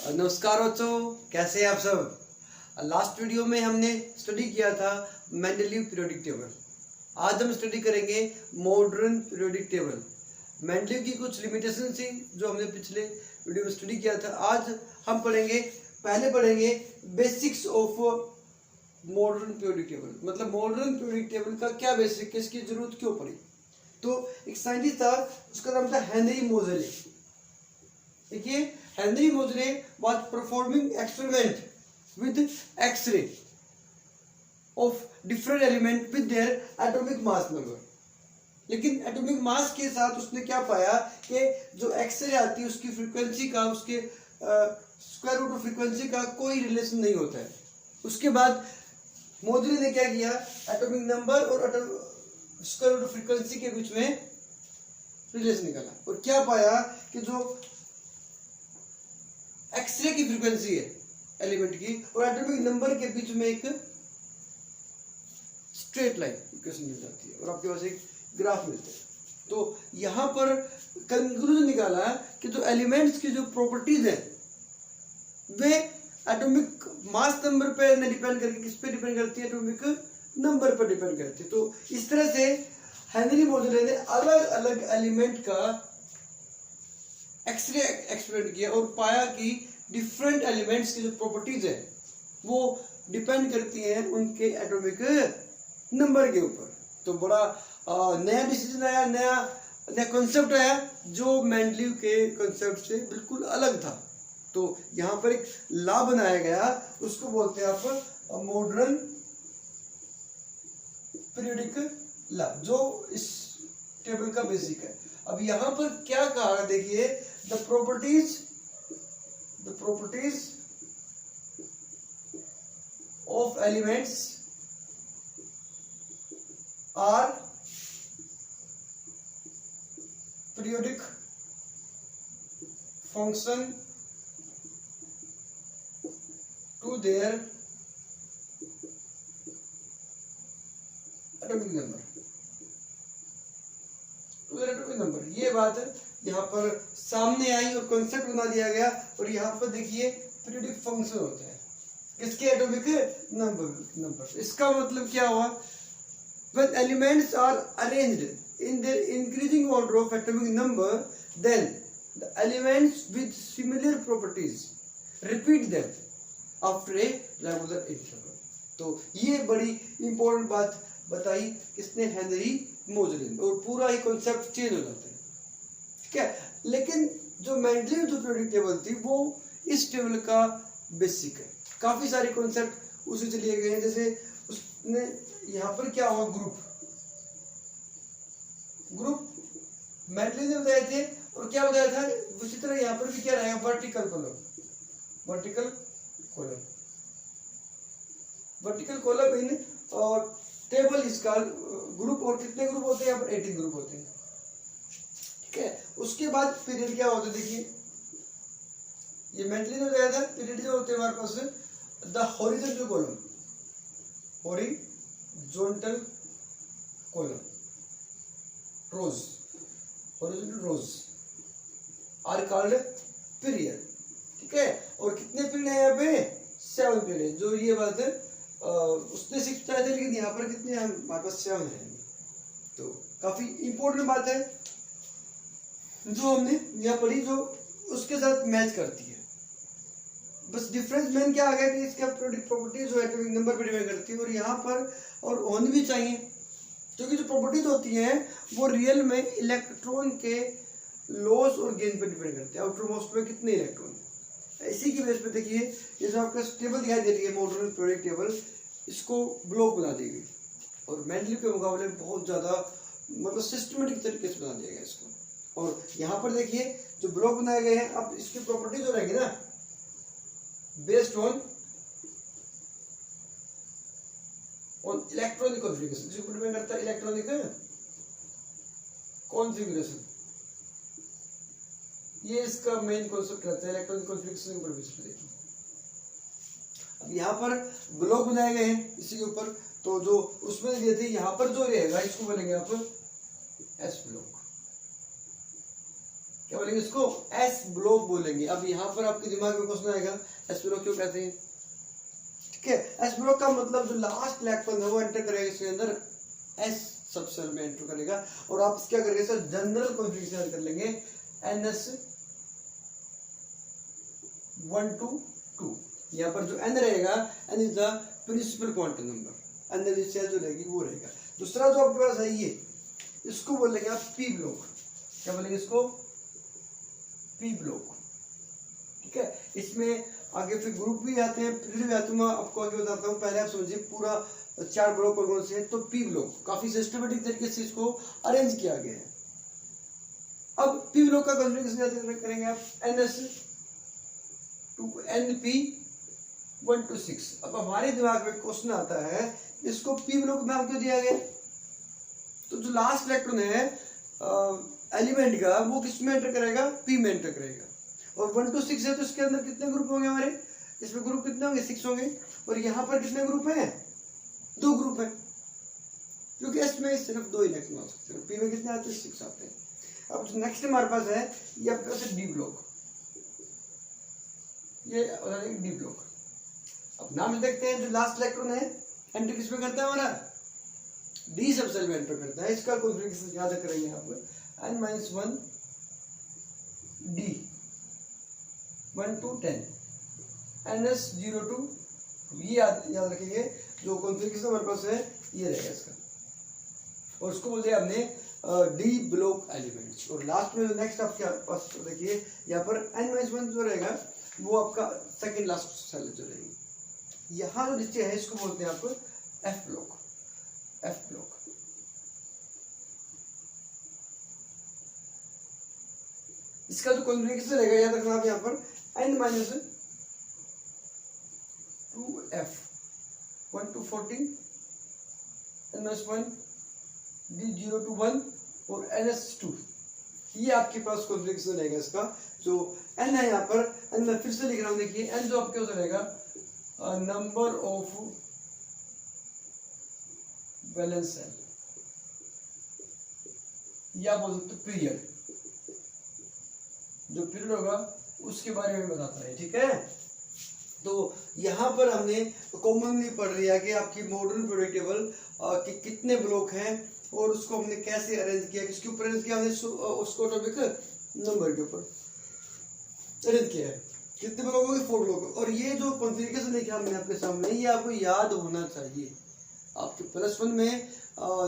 नमस्कार बच्चों, कैसे हैं आप सब। लास्ट वीडियो में हमने स्टडी किया था मेंडलीव पीरियोडिक टेबल। आज हम स्टडी करेंगे मॉडर्न पीरियोडिक टेबल। मेंडलीव की कुछ लिमिटेशन थी जो हमने पिछले वीडियो में स्टडी किया था। आज हम पहले पढ़ेंगे basics of modern periodic table. मतलब मॉडर्न पीरियोडिक टेबल का क्या बेसिक है, इसकी जरूरत क्यों पड़ी। तो एक साइंटिस्ट था, उसका नाम था हेनरी मोजेले। देखिए, Henry मोजेले was performing experiment with X-ray of different element with their atomic mass number। लेकिन एटॉमिक मास के साथ उसने क्या पाया कि जो एक्सरे आती है उसकी फ्रीक्वेंसी का, उसके स्क्वायर रूट ऑफ फ्रीक्वेंसी का कोई रिलेशन नहीं होता है। उसके बाद मोजेले ने क्या किया, एटॉमिक नंबर और स्क्वायर रूट ऑफ फ्रीक्वेंसी के बीच में रिलेशन निकाला और क्या पाया कि जो एक्सरे की फ्रीक्वेंसी है एलिमेंट की और एटॉमिक नंबर के बीच में एक स्ट्रेट लाइन इक्वेशन मिल जाती है और आपके पास एक ग्राफ मिलता है। तो यहां पर कंक्लूजन निकाला कि जो एलिमेंट्स की जो प्रॉपर्टीज है वे एटॉमिक मास नंबर पे न डिपेंड करके किस पे डिपेंड करती है, एटॉमिक नंबर पर डिपेंड करती है। तो इस तरह से हेनरी मोजेले ने अलग अलग एलिमेंट का एक्सरे एक्सपेरिमेंट किया और पाया कि डिफरेंट एलिमेंट्स की जो प्रॉपर्टीज है वो डिपेंड करती हैं उनके एटॉमिक नंबर के ऊपर। तो बड़ा नया डिसीजन आया, नया कॉन्सेप्ट आया जो मेंडलीव के कॉन्सेप्ट से बिल्कुल अलग था। तो यहाँ पर एक लॉ बनाया गया, उसको बोलते हैं आप मॉडर्न पीरियोडिक लॉ, जो इस टेबल का बेसिक है। अब यहाँ पर क्या कहा, देखिए, the properties of elements are periodic function to their atomic number। ये बात यहाँ पर सामने आई और कॉन्सेप्ट बना दिया गया। और यहाँ पर देखिए पीरियोडिक फंक्शन होता है किसके, एटॉमिक नंबर। इसका मतलब क्या हुआ, when elements are arranged in their increasing order of atomic number, then the elements with similar properties repeat them after a regular interval। तो ये बड़ी इंपॉर्टेंट बात बताई किसने, हेनरी मोजेले, और पूरा ही कॉन्सेप्ट चेंज हो जाता है। क्या, लेकिन जो मेंडलीव जो पीरियोडिक टेबल थी वो इस टेबल का बेसिक है। काफी सारे कॉन्सेप्ट उसे से लिए गए हैं। जैसे उसने यहाँ पर क्या हुआ, ग्रुप मेंडलीव ने बताए थे और क्या बताया था, उसी तरह यहाँ पर भी क्या रहेगा, वर्टिकल कॉलम इन और टेबल इसका ग्रुप। और कितने ग्रुप होते हैं यहाँ पर, 18 ग्रुप होते हैं। ठीक है, उसके बाद पीरियड क्या होता है, देखिए ये मेंटली ने बताया था पीरियड जो होते हैं हमारे पास the horizontal column rows are called period. ठीक है, और कितने पीरियड है यहाँ पे, 7 पीरियड। जो ये बात है उसने 6 बताया था, लेकिन यहाँ पर कितने हैं हमारे पास, 7 है। तो काफी इंपॉर्टेंट बात है जो हमने यहाँ पढ़ी, जो उसके साथ मैच करती है। बस डिफरेंस मेन क्या आ गया कि इसका पीरियोडिक प्रॉपर्टी जो एटॉमिक नंबर पर डिपेंड करती है और यहाँ पर और होनी भी चाहिए, क्योंकि जो प्रॉपर्टीज होती हैं वो रियल में इलेक्ट्रॉन के लॉस और गेन पर डिपेंड करते हैं। आउटर मोस्ट में कितने इलेक्ट्रॉन, इसी की बेस पे देखिए ये जो आपका टेबल दिखाई दे रही है मॉडर्न पीरियोडिक टेबल, इसको ब्लॉक बना दी गई और मेंडलीव के मुकाबले बहुत ज्यादा मतलब सिस्टमेटिक तरीके से बना दिया गया इसको। और यहाँ पर देखिए जो ब्लॉक बनाए गए हैं, अब इसकी प्रॉपर्टी जो रहेगी ना, बेस्ड ऑन इलेक्ट्रॉनिक कॉन्फ़िगरेशन, जिसको डिपेंड करता है इलेक्ट्रॉनिक कॉन्फ़िगरेशन। ये इसका मेन कॉन्सेप्ट रहता है इलेक्ट्रॉनिक कॉन्फ़िगरेशन के ऊपर बेस्ड। देखिए अब यहाँ पर ब्लॉक बनाए गए हैं इसी के ऊपर, तो जो उसमें दिए थे यहाँ पर जो रहेगा इसको बोलेंगे आप एस ब्लॉक। क्या बोलेंगे इसको, एस ब्लॉक बोलेंगे। अब यहाँ पर आपके दिमाग में क्वेश्चन आएगा एस ब्लॉक क्यों कहते हैं, ठीक है। एस ब्लॉक का मतलब जो लास्ट इलेक्ट्रॉन है वो एंटर करेगा इसके अंदर, एस सब सेल में एंटर करेगा, और आप क्या करेंगे सर, जनरल कॉन्फ़िगरेशन कर लेंगे NS122। यहाँ पर जो n रहेगा, n is the principal quantum number, अंदर जो सेल जो रहेगी वो रहेगा। दूसरा जो आपके पास है ये, इसको बोलेंगे आप पी ब्लॉक। क्या बोलेंगे इसको, पी ब्लॉक, ठीक है। इसमें आगे फिर ग्रुप भी आते हैं, पीरियड भी आते हैं, मैं आपको आगे बताता हूँ। पहले आप समझिए पूरा 4 ब्लॉक कौन से हैं। तो पी ब्लॉक काफी सिस्टमेटिक तरीके से इसको अरेंज किया गया है। अब पी ब्लॉक का कॉन्फ़िगरेशन करेंगे आप NS2NP126। अब हमारे दिमाग में क्वेश्चन आता है, इसको पी ब्लॉक नाम क्यों दिया गया। तो जो लास्ट इलेक्ट्रॉन है एलिमेंट का, वो किस में एंटर करेगा, पी में एंटर करेगा। और 1 to 6 है तो इसके अंदर कितने ग्रुप होंगे हमारे, इसमें ग्रुप कितने होंगे, 6 होंगे। और यहाँ पर कितने ग्रुप हैं, 2 ग्रुप हैं, क्योंकि इसमें सिर्फ 2 इलेक्ट्रॉन आ सकते हैं। पी में कितने आते हैं, 6 आते हैं। अब जो नेक्स्ट हमारे पास है, ये आपके पास है डी ब्लॉक, ये डी ब्लॉक। अब नाम देखते हैं, जो लास्ट इलेक्ट्रॉन है एंटर किस में करता है हमारा, डी सब सेल में एंटर करता है। इसका कॉन्फ़िगरेशन याद करेंगे आप, n-1 D 1 to 10 NS02, ये याद रखेंगे। जो कॉन्फ़िगरेशन हमारे पास है ये रहेगा इसका, और उसको बोलते हैं हमने डी ब्लॉक एलिमेंट्स। और लास्ट में जो नेक्स्ट आपके पास देखिए, यहाँ पर n-1 जो रहेगा वो आपका सेकंड लास्ट सेल जो रहेगी। यहाँ जो नीचे है इसको बोलते हैं आप एफ ब्लॉक, एफ ब्लॉक। इसका जो कॉन्फ़िगरेशन रहेगा याद रखना आप, यहाँ पर n-2f 1 to 14 n-1 D0 to 1 और NS2, ये आपके पास कॉन्फ़िगरेशन रहेगा इसका। जो n है यहाँ पर, n मैं फिर से लिख रहा हूँ, देखिए n जो आपके होता रहेगा नंबर ऑफ वैलेंस सेल, या बोल सकते पीरियड, जो पीरियड होगा उसके बारे में बताता है, ठीक है। तो यहाँ पर हमने कॉमनली पढ़ लिया कि आपकी मॉडर्न पीरियोडिक टेबल के कितने ब्लॉक हैं, और उसको हमने कैसे अरेंज किया, किसके ऊपर अरेंज किया हमने, उसको टॉपिक नंबर के ऊपर अरेंज किया है। कितने ब्लॉक हो गए, 4 ब्लॉक। और ये जो कॉन्फ़िगरेशन देखिए हमने आपके सामने, ये आपको याद होना चाहिए। आपके +1 में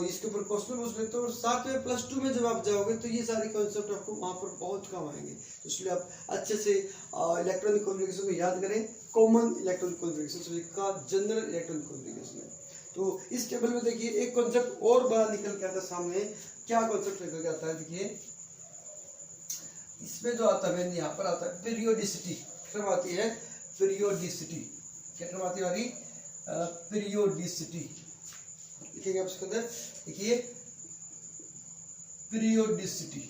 इसके ऊपर क्वेश्चन पूछ लेते हो, और साथ में +2 में जब आप जाओगे तो ये सारे कॉन्सेप्ट आपको वहाँ पर बहुत काम आएंगे। तो इसलिए आप अच्छे से इलेक्ट्रॉनिक कॉन्फ़िगरेशन को याद करें। कॉमन इलेक्ट्रॉनिक कॉन्फ़िगरेशन का जनरल इलेक्ट्रॉनिक कॉन्फ़िगरेशन है। तो इस टेबल में देखिए एक कॉन्सेप्ट और बड़ा निकल के आता है सामने। क्या कॉन्सेप्ट निकल के आता है, देखिए इसमें जो आता है, यहाँ पर आता है पीरियोडिसिटी। टर्म आती है पीरियोडिसिटी, क्या टर्म आती है हमारी, पीरियोडिसिटी। लिखेंगे आप इसके अंदर, देखिए पीरियोडिसिटी,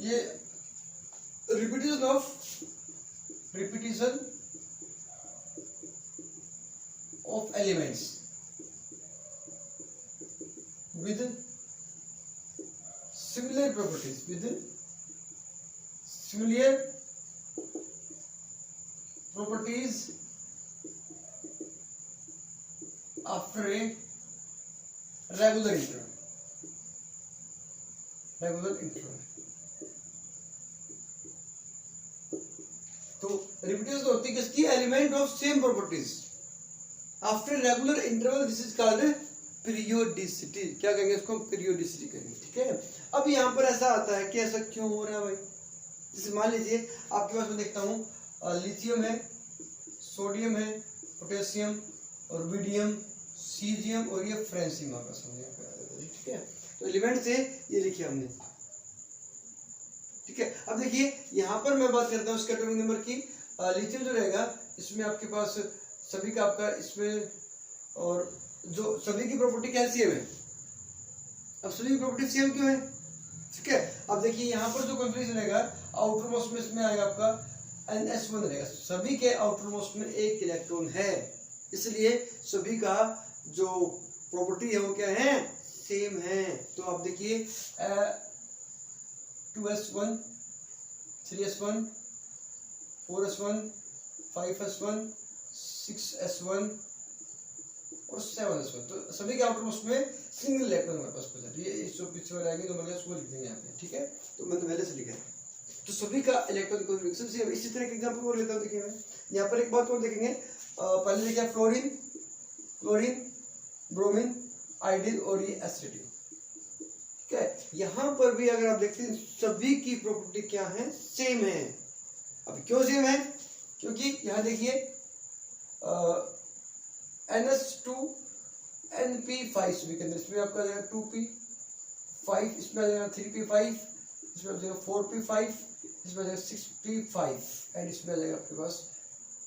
ये repetition of elements with similar properties, after a regular interval, तो रिपीटिशन होती है किसकी, element of same properties after regular interval, this is called periodicity. क्या कहेंगे इसको, पीरियोडिसिटी कहेंगे, ठीक है। अब यहाँ पर ऐसा आता है कि ऐसा क्यों हो रहा है भाई। जैसे मान लीजिए आपके पास मैं देखता हूँ लिथियम है, सोडियम है, पोटेशियम और वीडियम, सीजियम और ये फ्रेंसियम आपका समझ, ठीक है। तो एलिमेंट से ये लिखिए हमने, ठीक है। अब देखिए यहाँ पर मैं बात करता हूँ इसका एटॉमिक नंबर की। लिथियम जो रहेगा इसमें आपके पास सभी का आपका इसमें, और जो सभी की प्रॉपर्टी कैल्शियम है। अब सभी की प्रॉपर्टी सेम क्यों है, ठीक है। अब देखिए यहाँ पर जो कॉन्फ़िगरेशन रहेगा, आउटर मोस्ट में इसमें आएगा आपका NS1 रहेगा। सभी के आउटर मोस्ट में एक इलेक्ट्रॉन है, इसलिए सभी का जो प्रॉपर्टी है वो क्या है, सेम है। तो आप देखिए 2s1, 3s1, 4s1, 5s1, 6s1 और 7s1। तो सभी के आउटर मोस्ट में सिंगल इलेक्ट्रॉन हमारे पास बचा। ये जो पीछे वाले आएंगे तो मतलब उसको लिख देंगे यहाँ पे, ठीक है। तो मैंने पहले से लिखा है। तो सभी का इलेक्ट्रॉन कॉन्फ़िगरेशन सेम। इसी तरह के एग्जांपल और लेता हूँ, देखिए मैं यहाँ पर एक बात और देखेंगे। पहले लिखा फ्लोरीन, क्लोरीन, ब्रोमीन, आयोडीन और ये एसिडिन, ठीक है। यहाँ पर भी अगर आप देखते हैं सभी की प्रॉपर्टी क्या है, सेम है। अब क्यों सेम है? क्योंकि यहाँ देखिए NH2NP5 सभी के अंदर, इसमें आपका आ जाएगा 2p5, इसमें आ जाएगा 3p5, इसमें आ जाएगा 4p5, इसमें आ जाएगा 6p5 एंड इसमें आ जाएगा आपके पास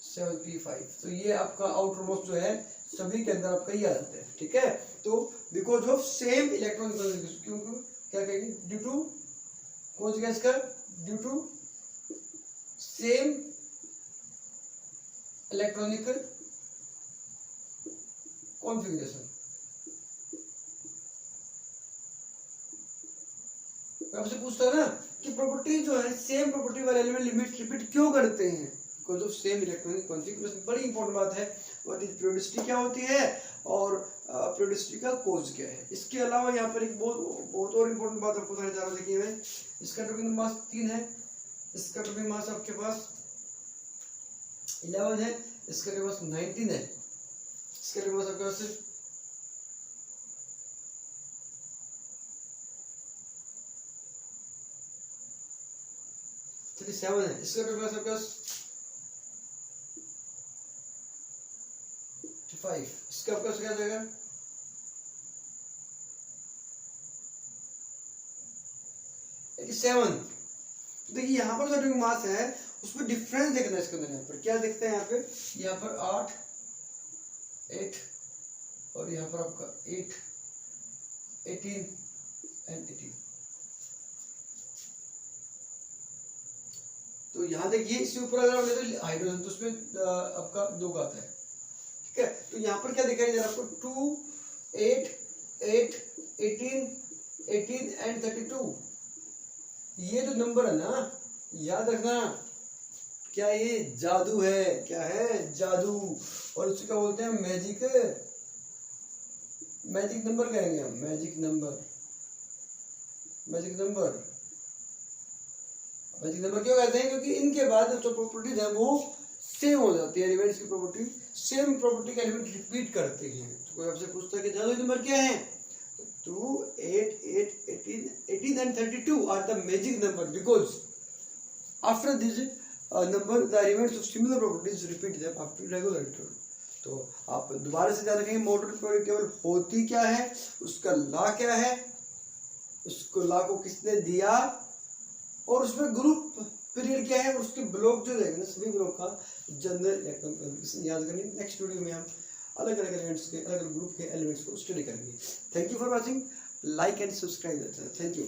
7p5। तो ये आपका आउटर मोस्ट जो है सभी के अंदर आपका ये आ जाता है, ठीक है। तो because of same electron configuration, क्यों क्या कहेंगे, ड्यू टू कौन सी गैस का, due to same electronical configuration. आपसे पूछता है ना कि प्रॉपर्टी जो है सेम प्रॉपर्टी वाले एलिमेंट लिमिट रिपीट क्यों करते हैं, because of same electronic configuration. बड़ी इंपॉर्टेंट बात है। व्हाट इज पीरियोडिसिटी क्या होती है और पीरियोडिसिटी का कोज क्या है। इसके अलावा यहाँ पर एक बहुत और इंपॉर्टेंट बात आपको बताने जा रहा हूँ। देखिए मैं, इसका एटॉमिक मास 3 है, इसका एटॉमिक मास आपके पास 11 है, इसका एटॉमिक मास 19 है, इसका एटॉमिक मास आपके पास सिर्फ 37 है, इसका एटॉमिक मास आपके पास 5, इसका आपका क्या जाएगा 87। देखिए यहाँ पर जो एटॉमिक मास है उसमें डिफरेंस देखना है। इसके अंदर यहाँ पर क्या देखते हैं, यहाँ पर 8 और यहाँ पर आपका 8, 18 एंड 18। तो यहाँ देखिए इससे ऊपर अगर हम लेते हैं हाइड्रोजन तो उसमें आपका 2 का आता है, ठीक है। तो यहाँ पर क्या दिखाई दे रहा है आपको 2, 8, 8, 18, 18 एंड 32। ये जो नंबर है ना, याद रखना, क्या ये जादू है, क्या है जादू। और उसको क्या बोलते हैं, मैजिक नंबर कहेंगे हम, मैजिक नंबर क्यों कहते हैं, क्योंकि इनके बाद जो प्रॉपर्टीज है वो सेम हो जाती है। एलिमेंट्स की प्रॉपर्टी सेम प्रॉपर्टी के एलिमेंट रिपीट करते हैं। तो कोई आपसे पूछता है कि जादुई नंबर क्या है, तो 2, 8, 8, 18 and 32 are the magic number because after this number the elements of similar properties repeat them after regular interval. तो आप दोबारा से ध्यान रखेंगे मॉडर्न पीरियोडिक टेबल होती क्या है, उसका लॉ क्या है, उसको लॉ को किसने दिया और उसमें ग्रुप पीरियड क्या है और उसके ब्लॉक जो रहेंगे ना सभी ब्लॉक का जनरल इलेक्ट्रॉन कॉन्फ़िगरेशन याद करनी। नेक्स्ट वीडियो में हम अलग अलग एलिमेंट्स के अलग अलग ग्रुप के एलिमेंट्स को स्टडी करेंगे। Thank you for watching, like and subscribe. Thank you.